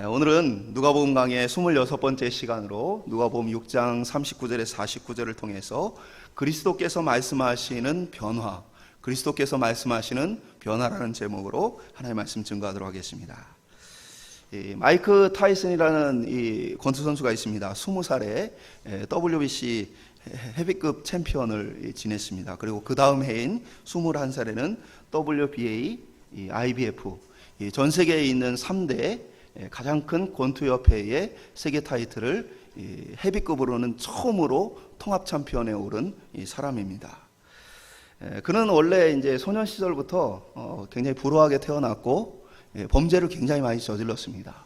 오늘은 누가복음 강의 26번째 시간으로 누가복음 6장 39절에서 49절을 통해서 그리스도께서 말씀하시는 변화, 그리스도께서 말씀하시는 변화라는 제목으로 하나님의 말씀 증거하도록 하겠습니다. 마이크 타이슨이라는 이 권투 선수가 있습니다. 20살에 WBC 헤비급 챔피언을 지냈습니다. 그리고 그 다음 해인 21살에는 WBA, IBF, 전 세계에 있는 3대 가장 큰 권투협회의 세계 타이틀을 헤비급으로는 처음으로 통합 챔피언에 오른 사람입니다. 그는 원래 이제 소년 시절부터 굉장히 불우하게 태어났고 범죄를 굉장히 많이 저질렀습니다.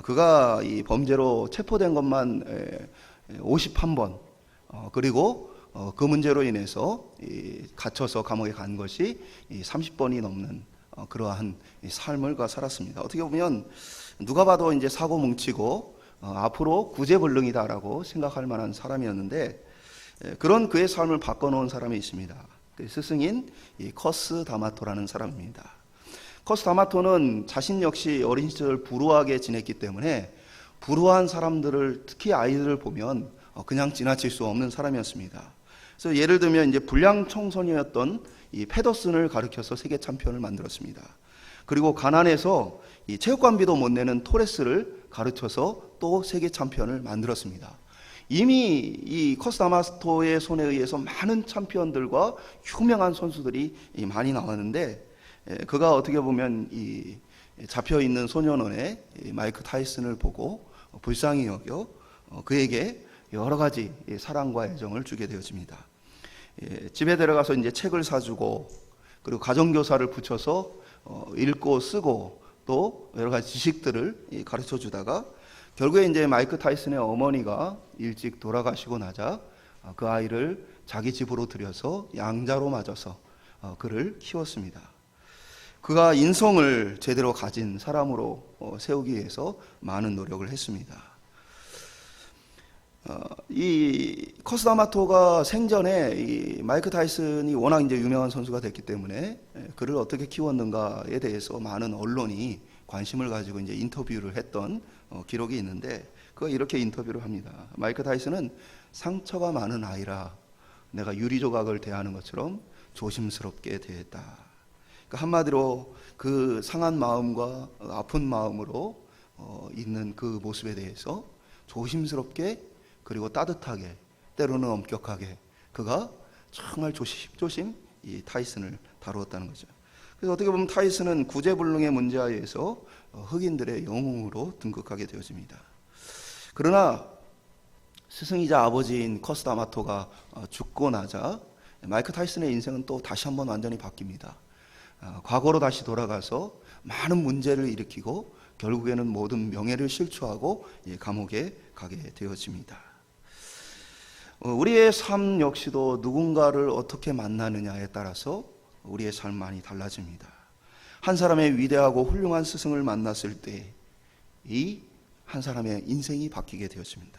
그가 이 범죄로 체포된 것만 51번, 그리고 그 문제로 인해서 갇혀서 감옥에 간 것이 30번이 넘는 그러한 삶을 살았습니다. 어떻게 보면 누가 봐도 이제 사고 뭉치고 앞으로 구제불능이다라고 생각할 만한 사람이었는데, 그런 그의 삶을 바꿔놓은 사람이 있습니다. 그 스승인 커스 다마토라는 사람입니다. 커스 다마토는 자신 역시 어린 시절 불우하게 지냈기 때문에 불우한 사람들을, 특히 아이들을 보면 그냥 지나칠 수 없는 사람이었습니다. 그래서 예를 들면 이제 불량 청소년이었던 이 패더슨을 가르쳐서 세계 챔피언을 만들었습니다. 그리고 가난해서 이 체육관비도 못 내는 토레스를 가르쳐서 또 세계 챔피언을 만들었습니다. 이미 이 커스 다마토의 손에 의해서 많은 챔피언들과 유명한 선수들이 많이 나왔는데, 그가 어떻게 보면 이 잡혀 있는 소년원의 마이크 타이슨을 보고 불쌍히 여겨 그에게 여러 가지 사랑과 애정을 주게 되어집니다. 집에 들어가서 이제 책을 사주고, 그리고 가정교사를 붙여서 읽고 쓰고 또 여러 가지 지식들을 가르쳐 주다가 결국에 이제 마이크 타이슨의 어머니가 일찍 돌아가시고 나자 그 아이를 자기 집으로 들여서 양자로 맞아서 그를 키웠습니다. 그가 인성을 제대로 가진 사람으로 세우기 위해서 많은 노력을 했습니다. 이 커스 다마토가 생전에 이 마이크 타이슨이 워낙 이제 유명한 선수가 됐기 때문에 그를 어떻게 키웠는가에 대해서 많은 언론이 관심을 가지고 이제 인터뷰를 했던 기록이 있는데, 그가 이렇게 인터뷰를 합니다. 마이크 타이슨은 상처가 많은 아이라 내가 유리조각을 대하는 것처럼 조심스럽게 대했다. 그러니까 한마디로 그 상한 마음과 아픈 마음으로 있는 그 모습에 대해서 조심스럽게, 그리고 따뜻하게, 때로는 엄격하게 그가 정말 조심조심 이 타이슨을 다루었다는 거죠. 그래서 어떻게 보면 타이슨은 구제불능의 문제하에서 흑인들의 영웅으로 등극하게 되어집니다. 그러나 스승이자 아버지인 커스 다마토가 죽고 나자 마이크 타이슨의 인생은 또 다시 한번 완전히 바뀝니다. 과거로 다시 돌아가서 많은 문제를 일으키고 결국에는 모든 명예를 실추하고 감옥에 가게 되어집니다. 우리의 삶 역시도 누군가를 어떻게 만나느냐에 따라서 우리의 삶 많이 달라집니다. 한 사람의 위대하고 훌륭한 스승을 만났을 때 이 한 사람의 인생이 바뀌게 되어집니다.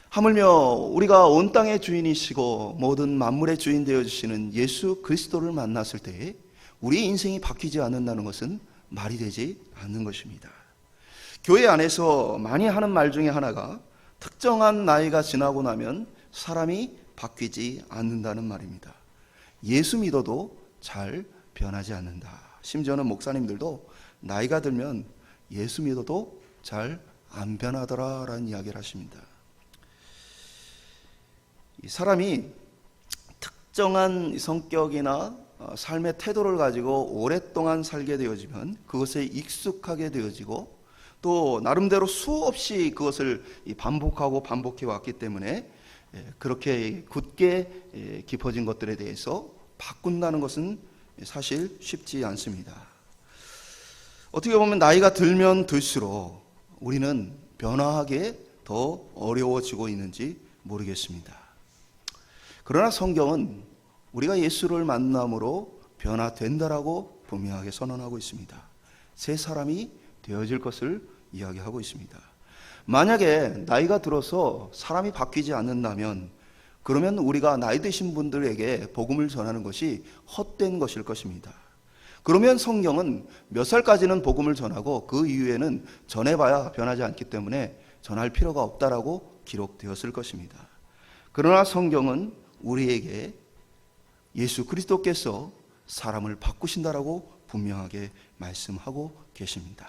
하물며 우리가 온 땅의 주인이시고 모든 만물의 주인 되어주시는 예수 그리스도를 만났을 때 우리의 인생이 바뀌지 않는다는 것은 말이 되지 않는 것입니다. 교회 안에서 많이 하는 말 중에 하나가 특정한 나이가 지나고 나면 사람이 바뀌지 않는다는 말입니다. 예수 믿어도 잘 변하지 않는다. 심지어는 목사님들도 나이가 들면 예수 믿어도 잘 안 변하더라라는 이야기를 하십니다. 이 사람이 특정한 성격이나 삶의 태도를 가지고 오랫동안 살게 되어지면 그것에 익숙하게 되어지고, 또 나름대로 수없이 그것을 반복하고 반복해 왔기 때문에 그렇게 굳게 깊어진 것들에 대해서 바꾼다는 것은 사실 쉽지 않습니다. 어떻게 보면 나이가 들면 들수록 우리는 변화하게 더 어려워지고 있는지 모르겠습니다. 그러나 성경은 우리가 예수를 만남으로 변화된다라고 분명하게 선언하고 있습니다. 새 사람이 되어질 것을 이야기하고 있습니다. 만약에 나이가 들어서 사람이 바뀌지 않는다면 그러면 우리가 나이 드신 분들에게 복음을 전하는 것이 헛된 것일 것입니다. 그러면 성경은 몇 살까지는 복음을 전하고 그 이후에는 전해봐야 변하지 않기 때문에 전할 필요가 없다라고 기록되었을 것입니다. 그러나 성경은 우리에게 예수 그리스도께서 사람을 바꾸신다라고 분명하게 말씀하고 계십니다.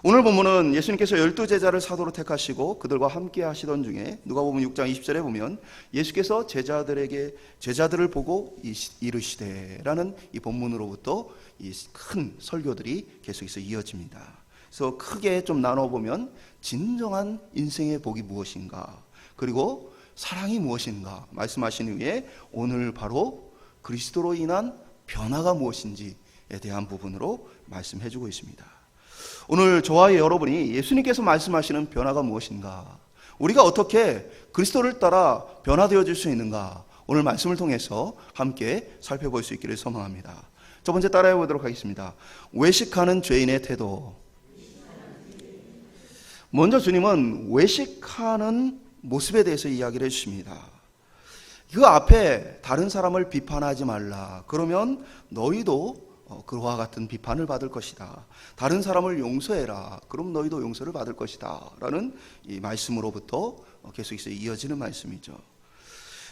오늘 본문은 예수님께서 12제자를 사도로 택하시고 그들과 함께 하시던 중에 누가복음 6장 20절에 보면 예수께서 제자들을 보고 이르시되라는 이 본문으로부터 이 큰 설교들이 계속해서 이어집니다. 그래서 크게 좀 나눠보면 진정한 인생의 복이 무엇인가, 그리고 사랑이 무엇인가 말씀하신 후에 오늘 바로 그리스도로 인한 변화가 무엇인지에 대한 부분으로 말씀해주고 있습니다. 오늘 저와 여러분이 예수님께서 말씀하시는 변화가 무엇인가, 우리가 어떻게 그리스도를 따라 변화되어질 수 있는가, 오늘 말씀을 통해서 함께 살펴볼 수 있기를 소망합니다. 첫 번째 따라해 보도록 하겠습니다. 외식하는 죄인의 태도. 먼저 주님은 외식하는 모습에 대해서 이야기를 해주십니다. 그 앞에 다른 사람을 비판하지 말라. 그러면 너희도 그와 같은 비판을 받을 것이다. 다른 사람을 용서해라. 그럼 너희도 용서를 받을 것이다. 라는 이 말씀으로부터 계속해서 이어지는 말씀이죠.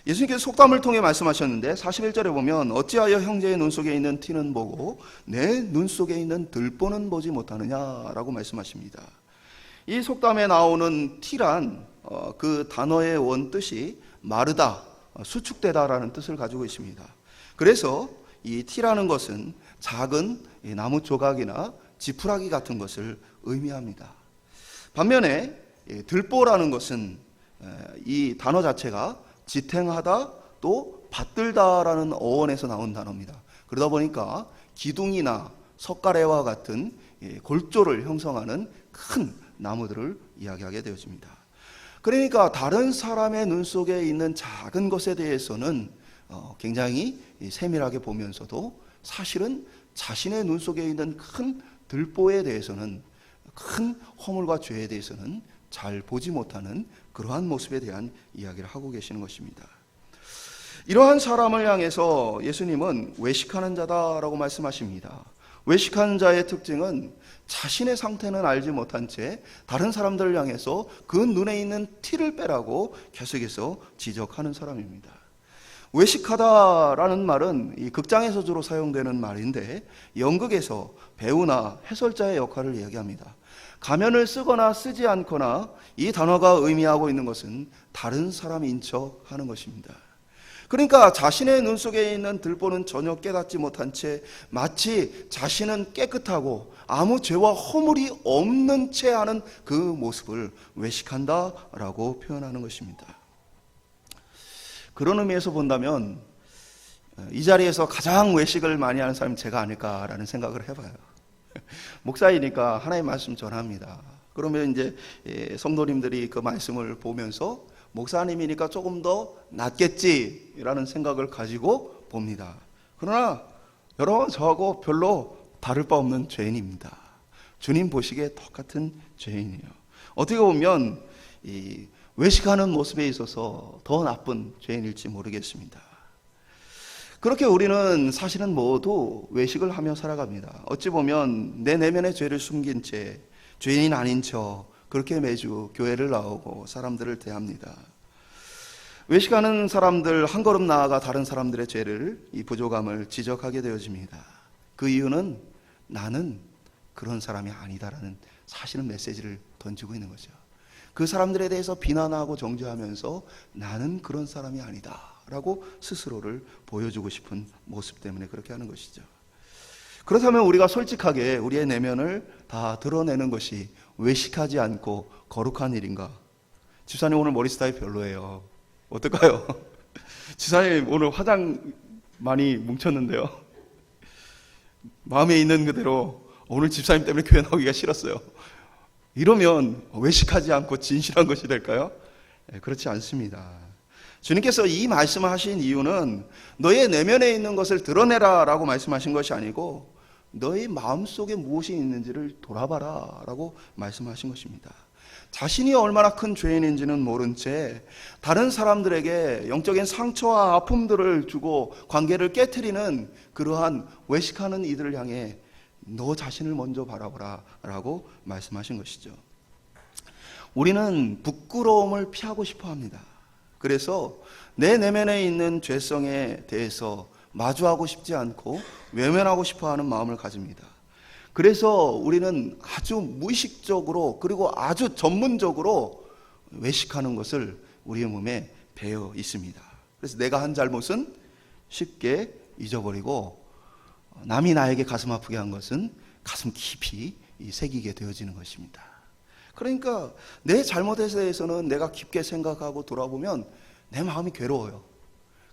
예수님께서 속담을 통해 말씀하셨는데 41절에 보면 어찌하여 형제의 눈 속에 있는 티는 보고 내 눈 속에 있는 들보는 보지 못하느냐라고 말씀하십니다. 이 속담에 나오는 티란 그 단어의 원뜻이 마르다, 수축되다라는 뜻을 가지고 있습니다. 그래서 이 티라는 것은 작은 나무 조각이나 지푸라기 같은 것을 의미합니다. 반면에 들보라는 것은 이 단어 자체가 지탱하다 또 받들다라는 어원에서 나온 단어입니다. 그러다 보니까 기둥이나 석가래와 같은 골조를 형성하는 큰 나무들을 이야기하게 되어집니다. 그러니까 다른 사람의 눈 속에 있는 작은 것에 대해서는 굉장히 세밀하게 보면서도 사실은 자신의 눈 속에 있는 큰 들보에 대해서는, 큰 허물과 죄에 대해서는 잘 보지 못하는 그러한 모습에 대한 이야기를 하고 계시는 것입니다. 이러한 사람을 향해서 예수님은 외식하는 자다라고 말씀하십니다. 외식하는 자의 특징은 자신의 상태는 알지 못한 채 다른 사람들을 향해서 그 눈에 있는 티를 빼라고 계속해서 지적하는 사람입니다. 외식하다라는 말은 이 극장에서 주로 사용되는 말인데 연극에서 배우나 해설자의 역할을 이야기합니다. 가면을 쓰거나 쓰지 않거나 이 단어가 의미하고 있는 것은 다른 사람인 척 하는 것입니다. 그러니까 자신의 눈 속에 있는 들보는 전혀 깨닫지 못한 채 마치 자신은 깨끗하고 아무 죄와 허물이 없는 채 하는 그 모습을 외식한다라고 표현하는 것입니다. 그런 의미에서 본다면 이 자리에서 가장 외식을 많이 하는 사람이 제가 아닐까라는 생각을 해봐요. 목사이니까 하나님의 말씀 전합니다. 그러면 이제 성도님들이 그 말씀을 보면서 목사님이니까 조금 더 낫겠지라는 생각을 가지고 봅니다. 그러나 여러분, 저하고 별로 다를 바 없는 죄인입니다. 주님 보시기에 똑같은 죄인이에요. 어떻게 보면 이 외식하는 모습에 있어서 더 나쁜 죄인일지 모르겠습니다. 그렇게 우리는 사실은 모두 외식을 하며 살아갑니다. 어찌 보면 내 내면의 죄를 숨긴 채 죄인이 아닌 척 그렇게 매주 교회를 나오고 사람들을 대합니다. 외식하는 사람들 한 걸음 나아가 다른 사람들의 죄를, 이 부족함을 지적하게 되어집니다. 그 이유는 나는 그런 사람이 아니다라는 사실은 메시지를 던지고 있는 거죠. 그 사람들에 대해서 비난하고 정죄하면서 나는 그런 사람이 아니다 라고 스스로를 보여주고 싶은 모습 때문에 그렇게 하는 것이죠. 그렇다면 우리가 솔직하게 우리의 내면을 다 드러내는 것이 외식하지 않고 거룩한 일인가? 집사님 오늘 머리 스타일 별로예요. 어떨까요? 집사님 오늘 화장 많이 뭉쳤는데요. 마음에 있는 그대로 오늘 집사님 때문에 교회 나오기가 싫었어요. 이러면 외식하지 않고 진실한 것이 될까요? 그렇지 않습니다. 주님께서 이 말씀을 하신 이유는 너의 내면에 있는 것을 드러내라 라고 말씀하신 것이 아니고 너의 마음속에 무엇이 있는지를 돌아봐라 라고 말씀하신 것입니다. 자신이 얼마나 큰 죄인인지는 모른 채 다른 사람들에게 영적인 상처와 아픔들을 주고 관계를 깨트리는 그러한 외식하는 이들을 향해 너 자신을 먼저 바라보라 라고 말씀하신 것이죠. 우리는 부끄러움을 피하고 싶어 합니다. 그래서 내 내면에 있는 죄성에 대해서 마주하고 싶지 않고 외면하고 싶어 하는 마음을 가집니다. 그래서 우리는 아주 무의식적으로 그리고 아주 전문적으로 외식하는 것을 우리의 몸에 배어 있습니다. 그래서 내가 한 잘못은 쉽게 잊어버리고 남이 나에게 가슴 아프게 한 것은 가슴 깊이 새기게 되어지는 것입니다. 그러니까 내 잘못에 대해서는 내가 깊게 생각하고 돌아보면 내 마음이 괴로워요.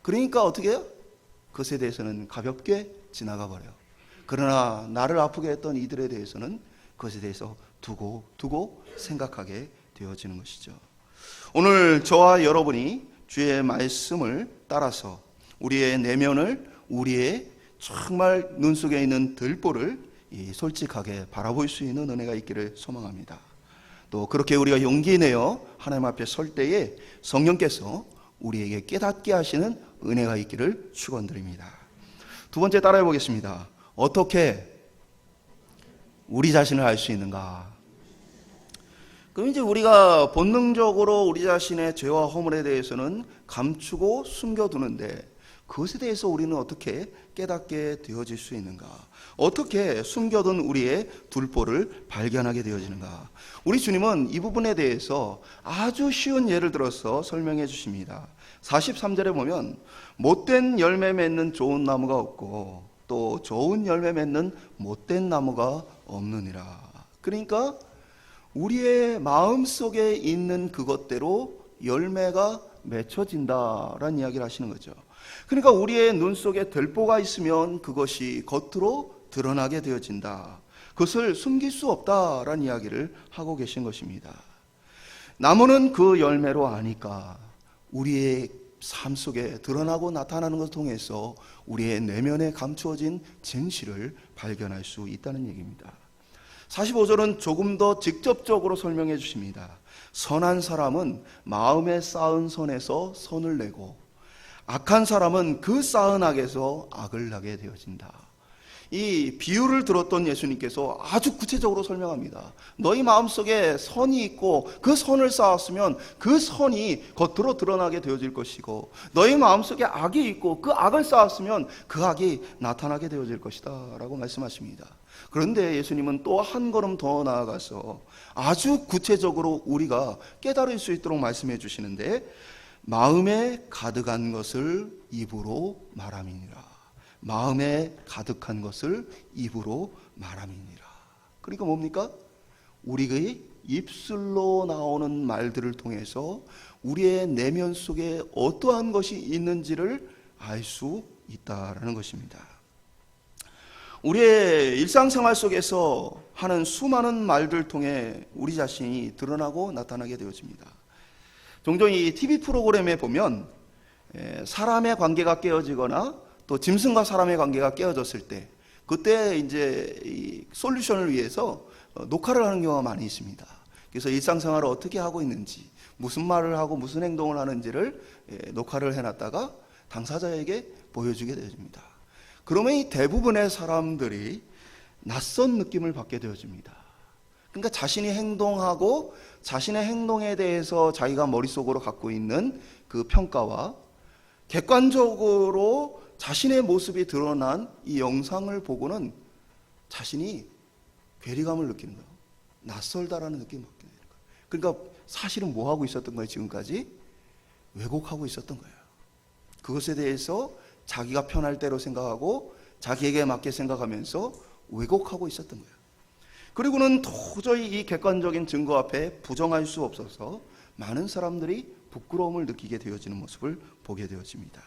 그러니까 어떻게 해요? 그것에 대해서는 가볍게 지나가 버려요. 그러나 나를 아프게 했던 이들에 대해서는 그것에 대해서 두고 생각하게 되어지는 것이죠. 오늘 저와 여러분이 주의 말씀을 따라서 우리의 내면을, 우리의 정말 눈 속에 있는 들보를 솔직하게 바라볼 수 있는 은혜가 있기를 소망합니다. 또 그렇게 우리가 용기 내어 하나님 앞에 설 때에 성령께서 우리에게 깨닫게 하시는 은혜가 있기를 축원드립니다. 두 번째 따라해 보겠습니다. 어떻게 우리 자신을 알 수 있는가? 그럼 이제 우리가 본능적으로 우리 자신의 죄와 허물에 대해서는 감추고 숨겨두는데 그것에 대해서 우리는 어떻게 깨닫게 되어질 수 있는가? 어떻게 숨겨둔 우리의 둘보를 발견하게 되어지는가? 우리 주님은 이 부분에 대해서 아주 쉬운 예를 들어서 설명해 주십니다. 43절에 보면 못된 열매 맺는 좋은 나무가 없고 또 좋은 열매 맺는 못된 나무가 없느니라. 그러니까 우리의 마음속에 있는 그것대로 열매가 맺혀진다라는 이야기를 하시는 거죠. 그러니까 우리의 눈 속에 들보가 있으면 그것이 겉으로 드러나게 되어진다. 그것을 숨길 수 없다라는 이야기를 하고 계신 것입니다. 나무는 그 열매로 아니까 우리의 삶 속에 드러나고 나타나는 것을 통해서 우리의 내면에 감추어진 진실을 발견할 수 있다는 얘기입니다. 45절은 조금 더 직접적으로 설명해 주십니다. 선한 사람은 마음에 쌓은 선에서 선을 내고 악한 사람은 그 쌓은 악에서 악을 나게 되어진다. 이 비유를 들었던 예수님께서 아주 구체적으로 설명합니다. 너희 마음속에 선이 있고 그 선을 쌓았으면 그 선이 겉으로 드러나게 되어질 것이고 너희 마음속에 악이 있고 그 악을 쌓았으면 그 악이 나타나게 되어질 것이다 라고 말씀하십니다. 그런데 예수님은 또 한 걸음 더 나아가서 아주 구체적으로 우리가 깨달을 수 있도록 말씀해 주시는데 마음에 가득한 것을 입으로 말함이니라. 마음에 가득한 것을 입으로 말함이니라. 그러니까 뭡니까? 우리의 입술로 나오는 말들을 통해서 우리의 내면 속에 어떠한 것이 있는지를 알 수 있다라는 것입니다. 우리의 일상생활 속에서 하는 수많은 말들 통해 우리 자신이 드러나고 나타나게 되어집니다. 종종 이 TV 프로그램에 보면 사람의 관계가 깨어지거나 또 짐승과 사람의 관계가 깨어졌을 때 그때 이제 이 솔루션을 위해서 녹화를 하는 경우가 많이 있습니다. 그래서 일상생활을 어떻게 하고 있는지 무슨 말을 하고 무슨 행동을 하는지를 녹화를 해놨다가 당사자에게 보여주게 되어집니다. 그러면 이 대부분의 사람들이 낯선 느낌을 받게 되어집니다. 그러니까 자신이 행동하고 자신의 행동에 대해서 자기가 머릿속으로 갖고 있는 그 평가와 객관적으로 자신의 모습이 드러난 이 영상을 보고는 자신이 괴리감을 느끼는 거예요. 낯설다라는 느낌을 받게 되는 거예요. 그러니까 사실은 뭐 하고 있었던 거예요? 지금까지 왜곡하고 있었던 거예요. 그것에 대해서 자기가 편할 대로 생각하고 자기에게 맞게 생각하면서 왜곡하고 있었던 거예요. 그리고는 도저히 이 객관적인 증거 앞에 부정할 수 없어서 많은 사람들이 부끄러움을 느끼게 되어지는 모습을 보게 되어집니다.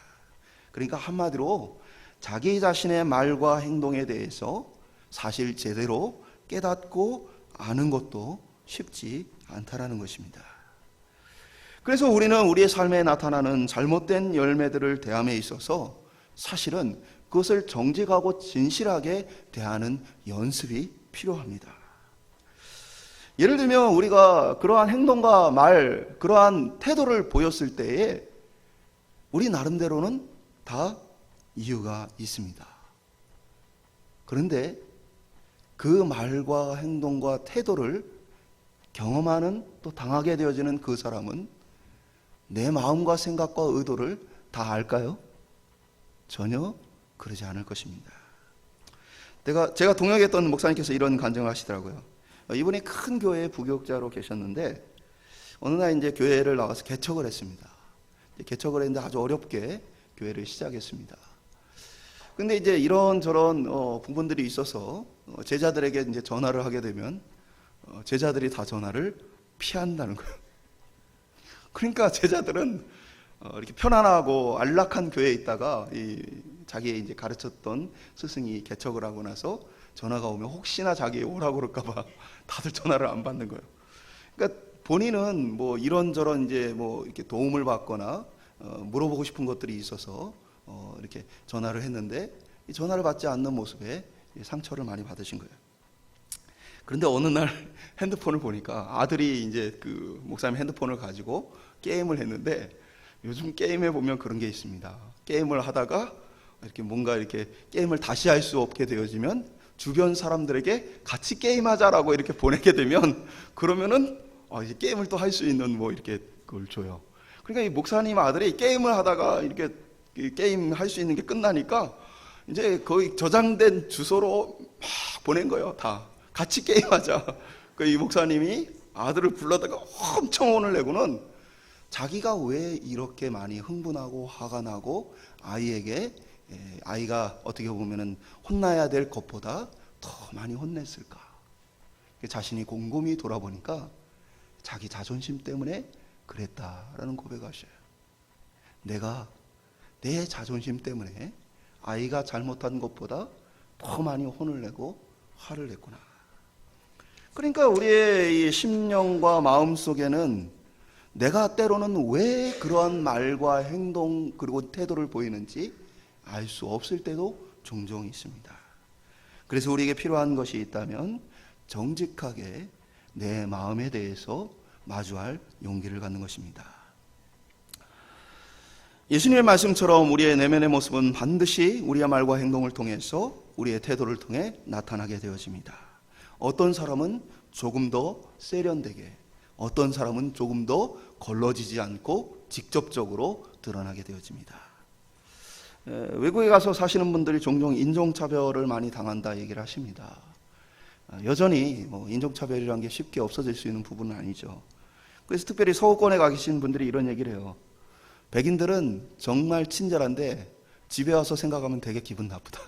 그러니까 한마디로 자기 자신의 말과 행동에 대해서 사실 제대로 깨닫고 아는 것도 쉽지 않다라는 것입니다. 그래서 우리는 우리의 삶에 나타나는 잘못된 열매들을 대함에 있어서 사실은 그것을 정직하고 진실하게 대하는 연습이 필요합니다. 예를 들면 우리가 그러한 행동과 말, 그러한 태도를 보였을 때에 우리 나름대로는 다 이유가 있습니다. 그런데 그 말과 행동과 태도를 경험하는, 또 당하게 되어지는 그 사람은 내 마음과 생각과 의도를 다 알까요? 전혀 그러지 않을 것입니다. 제가 동역했던 목사님께서 이런 간증을 하시더라고요. 이분이 큰 교회의 부교육자로 계셨는데 어느 날 이제 교회를 나가서 개척을 했습니다. 개척을 했는데 아주 어렵게 교회를 시작했습니다. 근데 이제 이런저런 부분들이 있어서 제자들에게 이제 전화를 하게 되면 제자들이 다 전화를 피한다는 거예요. 그러니까 제자들은 이렇게 편안하고 안락한 교회에 있다가 자기 이제 가르쳤던 스승이 개척을 하고 나서 전화가 오면 혹시나 자기 오라고 그럴까봐 다들 전화를 안 받는 거예요. 그러니까 본인은 뭐 이런저런 이제 뭐 이렇게 도움을 받거나 물어보고 싶은 것들이 있어서 이렇게 전화를 했는데 이 전화를 받지 않는 모습에 상처를 많이 받으신 거예요. 그런데 어느 날 핸드폰을 보니까 아들이 이제 그 목사님 핸드폰을 가지고 게임을 했는데, 요즘 게임에 보면 그런 게 있습니다. 게임을 하다가 이렇게 뭔가 이렇게 게임을 다시 할 수 없게 되어지면 주변 사람들에게 같이 게임하자라고 이렇게 보내게 되면, 그러면은 이제 게임을 또 할 수 있는 뭐 이렇게 그걸 줘요. 그러니까 이 목사님 아들이 게임을 하다가 이렇게 게임 할 수 있는 게 끝나니까 이제 거의 저장된 주소로 막 보낸 거예요. 다 같이 게임하자. 이 목사님이 아들을 불러다가 엄청 혼을 내고는 자기가 왜 이렇게 많이 흥분하고 화가 나고 아이가 어떻게 보면은 혼나야 될 것보다 더 많이 혼냈을까? 자신이 곰곰이 돌아보니까 자기 자존심 때문에 그랬다라는 고백하셔요. 내가 내 자존심 때문에 아이가 잘못한 것보다 더 많이 혼을 내고 화를 냈구나. 그러니까 우리의 이 심령과 마음 속에는 내가 때로는 왜 그러한 말과 행동 그리고 태도를 보이는지 알 수 없을 때도 종종 있습니다. 그래서 우리에게 필요한 것이 있다면 정직하게 내 마음에 대해서 마주할 용기를 갖는 것입니다. 예수님의 말씀처럼 우리의 내면의 모습은 반드시 우리의 말과 행동을 통해서, 우리의 태도를 통해 나타나게 되어집니다. 어떤 사람은 조금 더 세련되게, 어떤 사람은 조금 더 걸러지지 않고 직접적으로 드러나게 되어집니다. 외국에 가서 사시는 분들이 종종 인종차별을 많이 당한다 얘기를 하십니다. 여전히 인종차별이라는 게 쉽게 없어질 수 있는 부분은 아니죠. 그래서 특별히 서구권에 가 계신 분들이 이런 얘기를 해요. 백인들은 정말 친절한데 집에 와서 생각하면 되게 기분 나쁘다.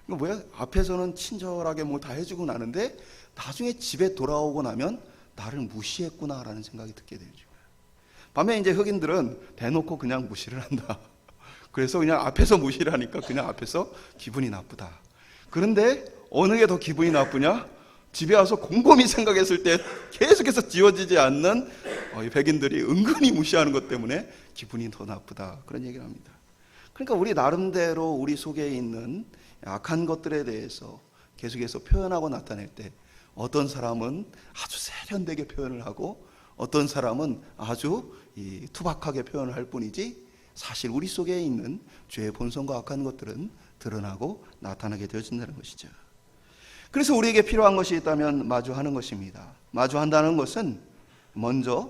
이거 뭐야? 앞에서는 친절하게 뭐 다 해주고 나는데 나중에 집에 돌아오고 나면 나를 무시했구나라는 생각이 듣게 되죠. 반면에 이제 흑인들은 대놓고 그냥 무시를 한다. 그래서 그냥 앞에서 무시를 하니까 그냥 앞에서 기분이 나쁘다. 그런데 어느 게 더 기분이 나쁘냐? 집에 와서 곰곰이 생각했을 때 계속해서 지워지지 않는 백인들이 은근히 무시하는 것 때문에 기분이 더 나쁘다. 그런 얘기를 합니다. 그러니까 우리 나름대로 우리 속에 있는 악한 것들에 대해서 계속해서 표현하고 나타낼 때 어떤 사람은 아주 세련되게 표현을 하고 어떤 사람은 아주 투박하게 표현을 할 뿐이지 사실 우리 속에 있는 죄의 본성과 악한 것들은 드러나고 나타나게 되어진다는 것이죠. 그래서 우리에게 필요한 것이 있다면 마주하는 것입니다. 마주한다는 것은 먼저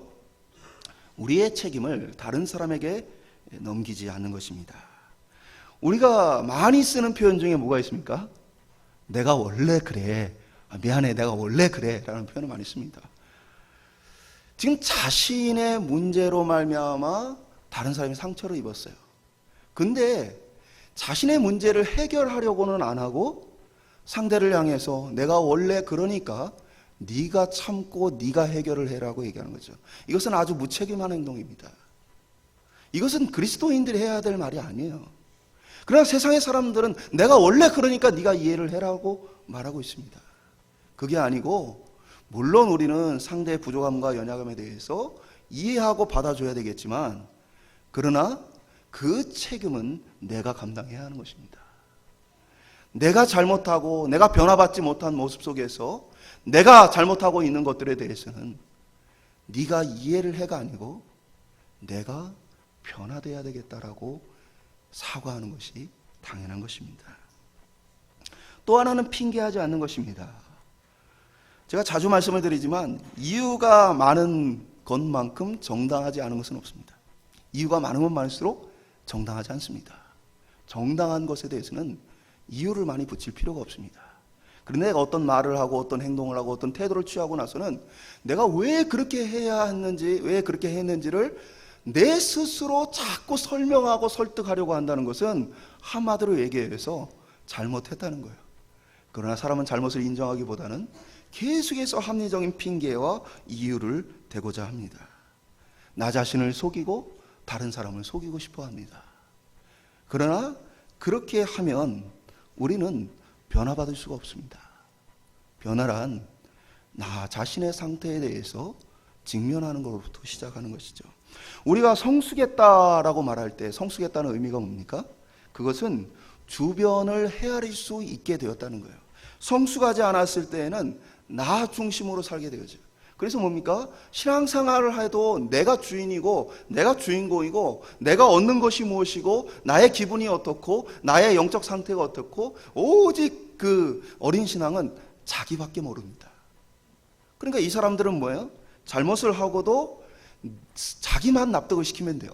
우리의 책임을 다른 사람에게 넘기지 않는 것입니다. 우리가 많이 쓰는 표현 중에 뭐가 있습니까? 내가 원래 그래. 미안해, 내가 원래 그래 라는 표현을 많이 씁니다. 지금 자신의 문제로 말미암아 다른 사람이 상처를 입었어요. 근데 자신의 문제를 해결하려고는 안 하고 상대를 향해서 내가 원래 그러니까 네가 참고 네가 해결을 해라고 얘기하는 거죠. 이것은 아주 무책임한 행동입니다. 이것은 그리스도인들이 해야 될 말이 아니에요. 그러나 세상의 사람들은 내가 원래 그러니까 네가 이해를 해라고 말하고 있습니다. 그게 아니고 물론 우리는 상대의 부족함과 연약함에 대해서 이해하고 받아줘야 되겠지만 그러나 그 책임은 내가 감당해야 하는 것입니다. 내가 잘못하고 내가 변화받지 못한 모습 속에서 내가 잘못하고 있는 것들에 대해서는 네가 이해를 해가 아니고 내가 변화돼야 되겠다라고 사과하는 것이 당연한 것입니다. 또 하나는 핑계하지 않는 것입니다. 제가 자주 말씀을 드리지만 이유가 많은 것만큼 정당하지 않은 것은 없습니다. 이유가 많으면 많을수록 정당하지 않습니다. 정당한 것에 대해서는 이유를 많이 붙일 필요가 없습니다. 그런데 내가 어떤 말을 하고 어떤 행동을 하고 어떤 태도를 취하고 나서는 내가 왜 그렇게 해야 했는지, 왜 그렇게 했는지를 내 스스로 자꾸 설명하고 설득하려고 한다는 것은 한마디로 얘기해서 잘못했다는 거예요. 그러나 사람은 잘못을 인정하기보다는 계속해서 합리적인 핑계와 이유를 대고자 합니다. 나 자신을 속이고 다른 사람을 속이고 싶어 합니다. 그러나 그렇게 하면 우리는 변화받을 수가 없습니다. 변화란 나 자신의 상태에 대해서 직면하는 것부터 시작하는 것이죠. 우리가 성숙했다라고 말할 때 성숙했다는 의미가 뭡니까? 그것은 주변을 헤아릴 수 있게 되었다는 거예요. 성숙하지 않았을 때에는 나 중심으로 살게 되죠. 그래서 뭡니까? 신앙생활을 해도 내가 주인이고 내가 주인공이고 내가 얻는 것이 무엇이고 나의 기분이 어떻고 나의 영적 상태가 어떻고 오직 그 어린 신앙은 자기밖에 모릅니다. 그러니까 이 사람들은 뭐예요? 잘못을 하고도 자기만 납득을 시키면 돼요.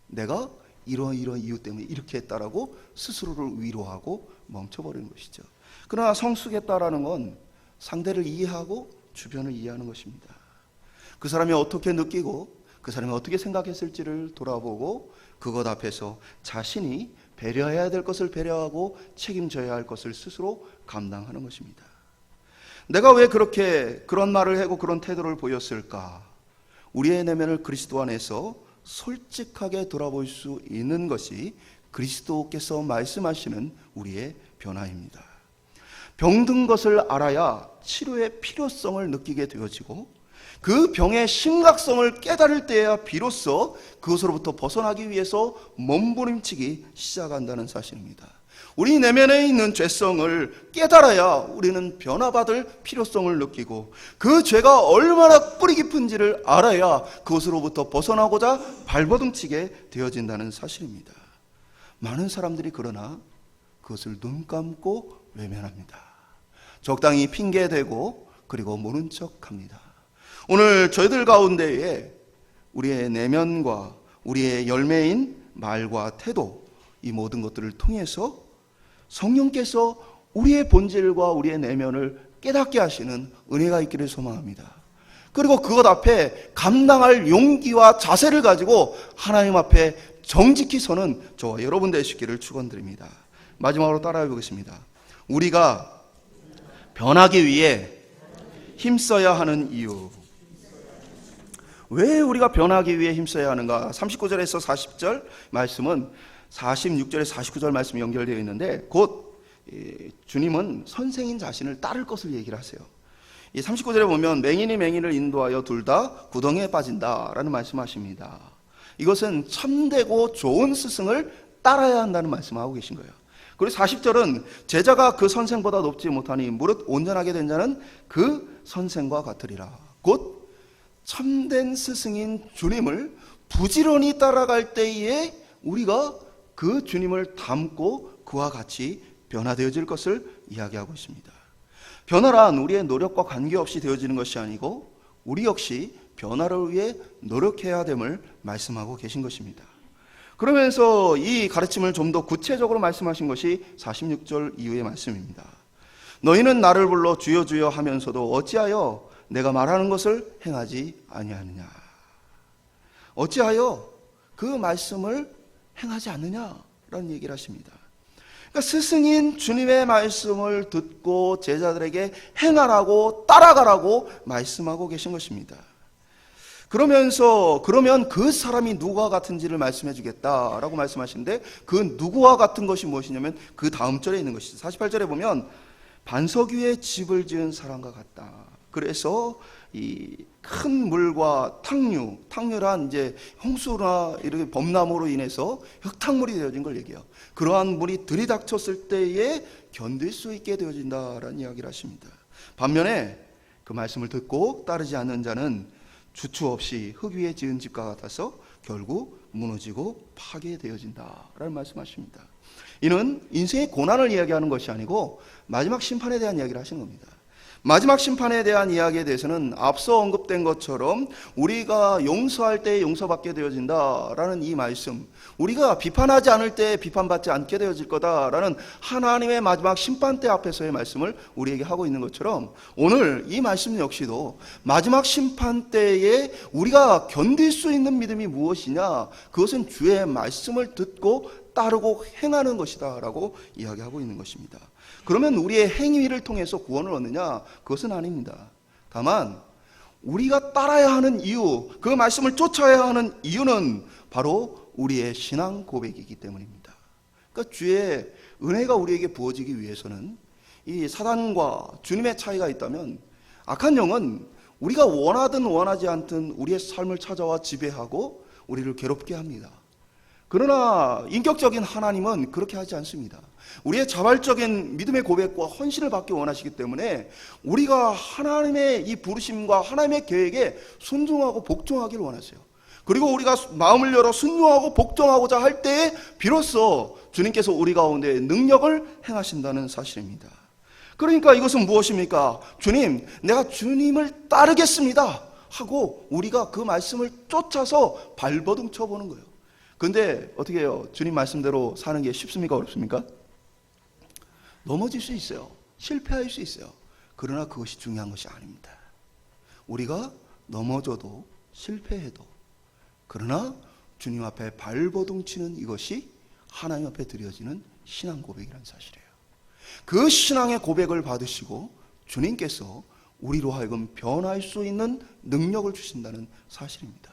내가 이런 이유 때문에 이렇게 했다라고 스스로를 위로하고 멈춰버리는 것이죠. 그러나 성숙했다라는 건 상대를 이해하고 주변을 이해하는 것입니다. 그 사람이 어떻게 느끼고 그 사람이 어떻게 생각했을지를 돌아보고 그것 앞에서 자신이 배려해야 될 것을 배려하고 책임져야 할 것을 스스로 감당하는 것입니다. 내가 왜 그렇게 그런 말을 하고 그런 태도를 보였을까? 우리의 내면을 그리스도 안에서 솔직하게 돌아볼 수 있는 것이 그리스도께서 말씀하시는 우리의 변화입니다. 병든 것을 알아야 치료의 필요성을 느끼게 되어지고 그 병의 심각성을 깨달을 때야 비로소 그것으로부터 벗어나기 위해서 몸부림치기 시작한다는 사실입니다. 우리 내면에 있는 죄성을 깨달아야 우리는 변화받을 필요성을 느끼고 그 죄가 얼마나 뿌리 깊은지를 알아야 그것으로부터 벗어나고자 발버둥치게 되어진다는 사실입니다. 많은 사람들이 그러나 그것을 눈 감고 외면합니다. 적당히 핑계대고 그리고 모른 척합니다. 오늘 저희들 가운데에 우리의 내면과 우리의 열매인 말과 태도, 이 모든 것들을 통해서 성령께서 우리의 본질과 우리의 내면을 깨닫게 하시는 은혜가 있기를 소망합니다. 그리고 그것 앞에 감당할 용기와 자세를 가지고 하나님 앞에 정직히 서는 저와 여러분 되시기를 축원드립니다. 마지막으로 따라해 보겠습니다. 우리가 변하기 위해 힘써야 하는 이유. 왜 우리가 변하기 위해 힘써야 하는가? 39절에서 40절 말씀은 46절에 49절 말씀이 연결되어 있는데 곧 주님은 선생인 자신을 따를 것을 얘기를 하세요. 이 39절에 보면 맹인이 맹인을 인도하여 둘 다 구덩이에 빠진다라는 말씀하십니다. 이것은 참되고 좋은 스승을 따라야 한다는 말씀을 하고 계신 거예요. 그리고 40절은 제자가 그 선생보다 높지 못하니 무릇 온전하게 된 자는 그 선생과 같으리라. 곧 참된 스승인 주님을 부지런히 따라갈 때에 우리가 그 주님을 닮고 그와 같이 변화되어질 것을 이야기하고 있습니다. 변화란 우리의 노력과 관계없이 되어지는 것이 아니고 우리 역시 변화를 위해 노력해야 됨을 말씀하고 계신 것입니다. 그러면서 이 가르침을 좀 더 구체적으로 말씀하신 것이 46절 이후의 말씀입니다. 너희는 나를 불러 주여 주여 하면서도 어찌하여 내가 말하는 것을 행하지 아니하느냐. 어찌하여 그 말씀을 행하지 않느냐라는 얘기를 하십니다. 그러니까 스승인 주님의 말씀을 듣고 제자들에게 행하라고 따라가라고 말씀하고 계신 것입니다. 그러면 그 사람이 누구와 같은지를 말씀해 주겠다라고 말씀하시는데 그 누구와 같은 것이 무엇이냐면 그 다음 절에 있는 것이죠. 48절에 보면 반석 위에 집을 지은 사람과 같다. 그래서 이 큰 물과 탕류란 이제 홍수나 이렇게 범람으로 인해서 흙탕물이 되어진 걸 얘기해요. 그러한 물이 들이닥쳤을 때에 견딜 수 있게 되어진다라는 이야기를 하십니다. 반면에 그 말씀을 듣고 따르지 않는 자는 주추 없이 흙 위에 지은 집과 같아서 결국 무너지고 파괴되어진다라는 말씀하십니다. 이는 인생의 고난을 이야기하는 것이 아니고 마지막 심판에 대한 이야기를 하시는 겁니다. 마지막 심판에 대한 이야기에 대해서는 앞서 언급된 것처럼 우리가 용서할 때 용서받게 되어진다라는 이 말씀, 우리가 비판하지 않을 때 비판받지 않게 되어질 거다라는 하나님의 마지막 심판 때 앞에서의 말씀을 우리에게 하고 있는 것처럼 오늘 이 말씀 역시도 마지막 심판 때에 우리가 견딜 수 있는 믿음이 무엇이냐, 그것은 주의 말씀을 듣고 따르고 행하는 것이다 라고 이야기하고 있는 것입니다. 그러면 우리의 행위를 통해서 구원을 얻느냐? 그것은 아닙니다. 다만 우리가 따라야 하는 이유, 그 말씀을 쫓아야 하는 이유는 바로 우리의 신앙 고백이기 때문입니다. 그러니까 주의 은혜가 우리에게 부어지기 위해서는 이 사단과 주님의 차이가 있다면, 악한 영은 우리가 원하든 원하지 않든 우리의 삶을 찾아와 지배하고 우리를 괴롭게 합니다. 그러나 인격적인 하나님은 그렇게 하지 않습니다. 우리의 자발적인 믿음의 고백과 헌신을 받기 원하시기 때문에 우리가 하나님의 이 부르심과 하나님의 계획에 순종하고 복종하기를 원하세요. 그리고 우리가 마음을 열어 순종하고 복종하고자 할 때에 비로소 주님께서 우리 가운데 능력을 행하신다는 사실입니다. 그러니까 이것은 무엇입니까? 주님, 내가 주님을 따르겠습니다 하고 우리가 그 말씀을 쫓아서 발버둥 쳐보는 거예요. 근데 어떻게 해요? 주님 말씀대로 사는 게 쉽습니까? 어렵습니까? 넘어질 수 있어요. 실패할 수 있어요. 그러나 그것이 중요한 것이 아닙니다. 우리가 넘어져도 실패해도, 그러나 주님 앞에 발버둥 치는 이것이 하나님 앞에 드려지는 신앙 고백이라는 사실이에요. 그 신앙의 고백을 받으시고 주님께서 우리로 하여금 변할 수 있는 능력을 주신다는 사실입니다.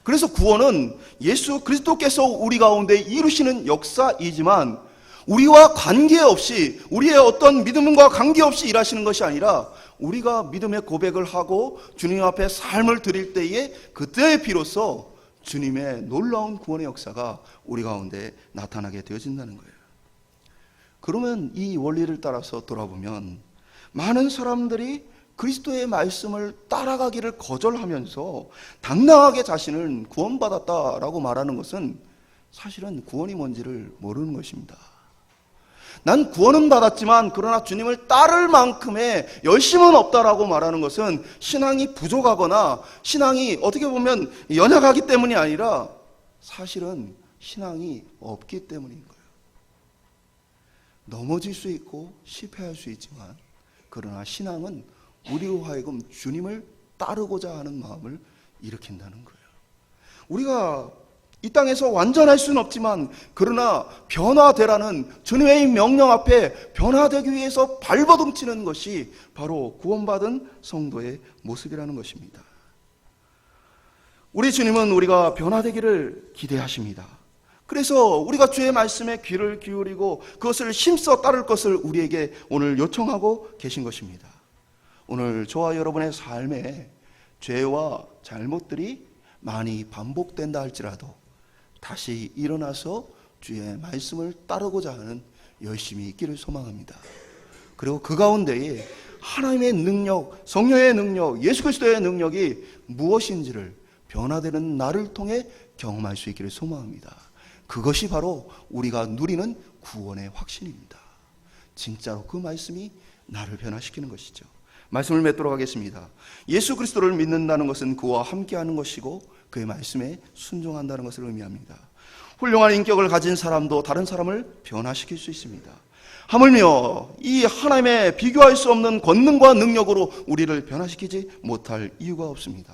그래서 구원은 예수 그리스도께서 우리 가운데 이루시는 역사이지만 우리와 관계없이, 우리의 어떤 믿음과 관계없이 일하시는 것이 아니라 우리가 믿음의 고백을 하고 주님 앞에 삶을 드릴 때에 그때 비로소 주님의 놀라운 구원의 역사가 우리 가운데 나타나게 되어진다는 거예요. 그러면 이 원리를 따라서 돌아보면 많은 사람들이 그리스도의 말씀을 따라가기를 거절하면서 당당하게 자신을 구원받았다라고 말하는 것은 사실은 구원이 뭔지를 모르는 것입니다. 난 구원은 받았지만 그러나 주님을 따를 만큼의 열심은 없다라고 말하는 것은 신앙이 부족하거나 신앙이 어떻게 보면 연약하기 때문이 아니라 사실은 신앙이 없기 때문인 거예요. 넘어질 수 있고 실패할 수 있지만 그러나 신앙은 우리로 하여금 주님을 따르고자 하는 마음을 일으킨다는 거예요. 우리가 이 땅에서 완전할 수는 없지만 그러나 변화되라는 주님의 명령 앞에 변화되기 위해서 발버둥 치는 것이 바로 구원받은 성도의 모습이라는 것입니다. 우리 주님은 우리가 변화되기를 기대하십니다. 그래서 우리가 주의 말씀에 귀를 기울이고 그것을 힘써 따를 것을 우리에게 오늘 요청하고 계신 것입니다. 오늘 저와 여러분의 삶에 죄와 잘못들이 많이 반복된다 할지라도 다시 일어나서 주의 말씀을 따르고자 하는 열심이 있기를 소망합니다. 그리고 그 가운데에 하나님의 능력, 성령의 능력, 예수 그리스도의 능력이 무엇인지를 변화되는 나를 통해 경험할 수 있기를 소망합니다. 그것이 바로 우리가 누리는 구원의 확신입니다. 진짜로 그 말씀이 나를 변화시키는 것이죠. 말씀을 맺도록 하겠습니다. 예수 그리스도를 믿는다는 것은 그와 함께하는 것이고 그의 말씀에 순종한다는 것을 의미합니다. 훌륭한 인격을 가진 사람도 다른 사람을 변화시킬 수 있습니다. 하물며 이 하나님의 비교할 수 없는 권능과 능력으로 우리를 변화시키지 못할 이유가 없습니다.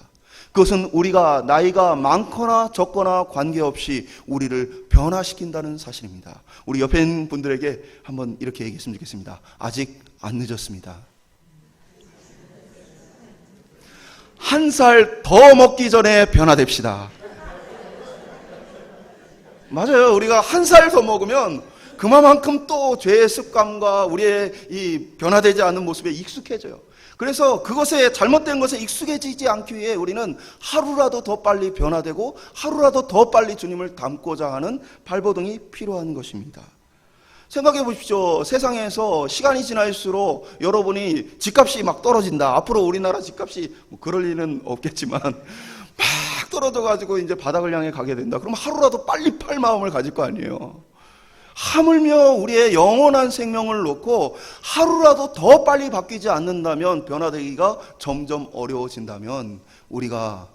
그것은 우리가 나이가 많거나 적거나 관계없이 우리를 변화시킨다는 사실입니다. 우리 옆에 있는 분들에게 한번 이렇게 얘기했으면 좋겠습니다. 아직 안 늦었습니다. 한 살 더 먹기 전에 변화됩시다. 맞아요. 우리가 한 살 더 먹으면 그만큼 또 죄의 습관과 우리의 이 변화되지 않는 모습에 익숙해져요. 그래서 그것에 잘못된 것에 익숙해지지 않기 위해 우리는 하루라도 더 빨리 변화되고 하루라도 더 빨리 주님을 닮고자 하는 발버둥이 필요한 것입니다. 생각해 보십시오. 세상에서 시간이 지날수록 여러분이 집값이 막 떨어진다. 앞으로 우리나라 집값이 뭐 그럴 일은 없겠지만 막 떨어져가지고 이제 바닥을 향해 가게 된다. 그럼 하루라도 빨리 팔 마음을 가질 거 아니에요. 하물며 우리의 영원한 생명을 놓고 하루라도 더 빨리 바뀌지 않는다면, 변화되기가 점점 어려워진다면 우리가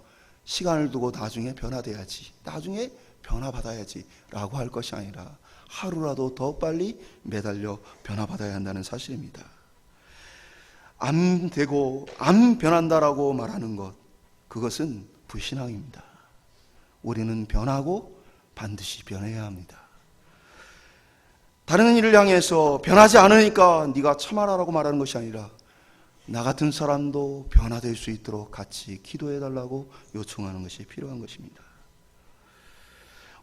시간을 두고 나중에 변화돼야지, 나중에 변화받아야지 라고 할 것이 아니라 하루라도 더 빨리 매달려 변화받아야 한다는 사실입니다. 안 되고 안 변한다라고 말하는 것, 그것은 불신앙입니다. 우리는 변하고 반드시 변해야 합니다. 다른 일을 향해서 변하지 않으니까 네가 참아라라고 말하는 것이 아니라 나 같은 사람도 변화될 수 있도록 같이 기도해달라고 요청하는 것이 필요한 것입니다.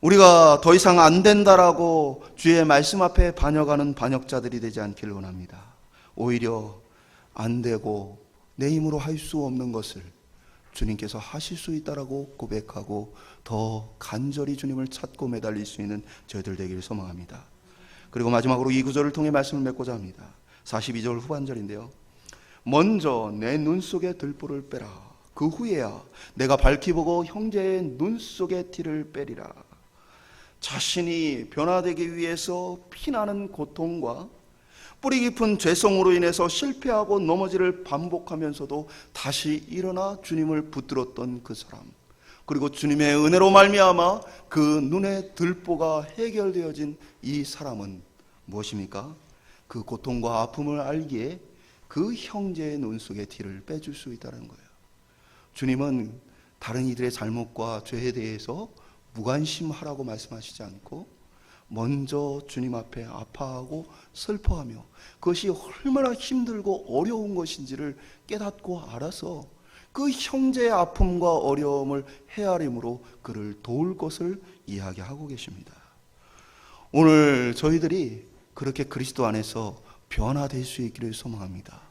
우리가 더 이상 안 된다라고 주의 말씀 앞에 반역하는 반역자들이 되지 않기를 원합니다. 오히려 안 되고 내 힘으로 할 수 없는 것을 주님께서 하실 수 있다라고 고백하고 더 간절히 주님을 찾고 매달릴 수 있는 저희들 되기를 소망합니다. 그리고 마지막으로 이 구절을 통해 말씀을 맺고자 합니다. 42절 후반절인데요. 먼저 내 눈 속에 들보를 빼라. 그 후에야 내가 밝히 보고 형제의 눈 속에 티를 빼리라. 자신이 변화되기 위해서 피나는 고통과 뿌리 깊은 죄성으로 인해서 실패하고 넘어지를 반복하면서도 다시 일어나 주님을 붙들었던 그 사람, 그리고 주님의 은혜로 말미암아 그 눈의 들보가 해결되어진 이 사람은 무엇입니까? 그 고통과 아픔을 알기에 그 형제의 눈 속에 티를 빼줄 수 있다는 거예요. 주님은 다른 이들의 잘못과 죄에 대해서 무관심하라고 말씀하시지 않고 먼저 주님 앞에 아파하고 슬퍼하며 그것이 얼마나 힘들고 어려운 것인지를 깨닫고 알아서 그 형제의 아픔과 어려움을 헤아림으로 그를 도울 것을 이야기하고 계십니다. 오늘 저희들이 그렇게 그리스도 안에서 변화될 수 있기를 소망합니다.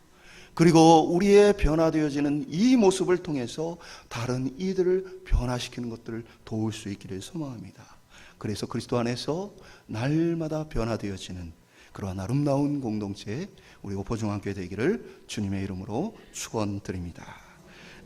그리고 우리의 변화되어지는 이 모습을 통해서 다른 이들을 변화시키는 것들을 도울 수 있기를 소망합니다. 그래서 그리스도 안에서 날마다 변화되어지는 그러한 아름다운 공동체, 우리 오포중앙교회 되기를 주님의 이름으로 축원드립니다.